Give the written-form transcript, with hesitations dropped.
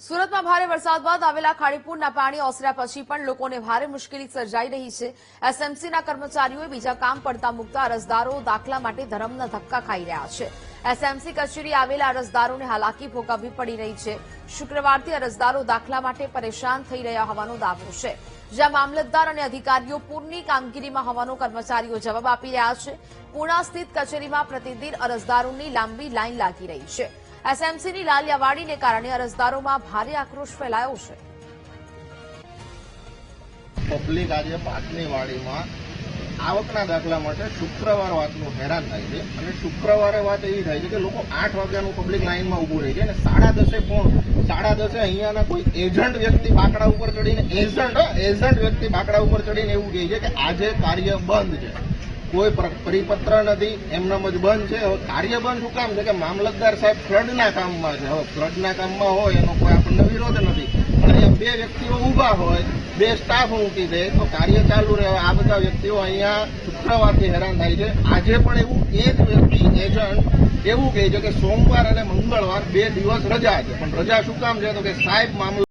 સુરતમાં ભારે વરસાદ બાદ આવેલા ખાડીપુરના પાણી ઓસર્યા પછી પણ લોકોને ભારે મુશ્કેલી સર્જાઈ રહી છે। એસએમસીના કર્મચારીઓએ બીજા કામ પડતા મૂકતા અરજદારો દાખલા માટે ધરમના ધક્કા ખાઈ રહ્યા છે। એસએમસી કચેરી આવેલા અરજદારોને હાલાકી ભોગવવી પડી રહી છે। શુક્રવારથી અરજદારો દાખલા માટે પરેશાન થઈ રહ્યા હોવાનો દાવો છે, જ્યાં મામલતદાર અને અધિકારીઓ પૂરની કામગીરીમાં હોવાનો કર્મચારીઓ જવાબ આપી રહ્યા છે। પૂર્ણા સ્થિત કચેરીમાં પ્રતિદિન અરજદારોની લાંબી લાઈન લાગી રહી છે। એસએમસીની લાલિયાવાડીને કારણે અરજદારોમાં ભારે આક્રોશ ફેલાયો છે। પબ્લિક આજે પાકની વાડીમાં આવકના દાખલા માટે શુક્રવાર વાતનું હેરાન થાય છે અને શુક્રવારે વાત એવી થાય છે કે લોકો 8 વાગ્યાનું પબ્લિક લાઈનમાં ઉભું રહે છે અને 10:30 કોણ 10:30 અહીંયાના કોઈ એજન્ટ વ્યક્તિ બાકડા ઉપર ચડીને એજન્ટ વ્યક્તિ બાકડા ઉપર ચડીને એવું કહે છે કે આજે કાર્ય બંધ છે, કોઈ પરિપત્ર નથી, એમનામ જ બંધ છે। હવે કાર્ય બંધ શું કામ છે કે મામલતદાર સાહેબ ફ્લડના કામમાં છે। હવે ફ્લડના કામમાં હોય એનો કોઈ આપણને વિરોધ નથી, પણ અહીંયા 2 વ્યક્તિઓ ઉભા હોય, 2 સ્ટાફ મૂકી દે તો કાર્ય ચાલુ રહે। આ બધા વ્યક્તિઓ અહીંયા શુક્રવારથી હેરાન થાય છે। આજે પણ એવું એ જ વ્યક્તિ એજન્ટ એવું કહે છે કે સોમવાર અને મંગળવાર 2 દિવસ રજા છે, પણ રજા શું કામ છે તો કે સાહેબ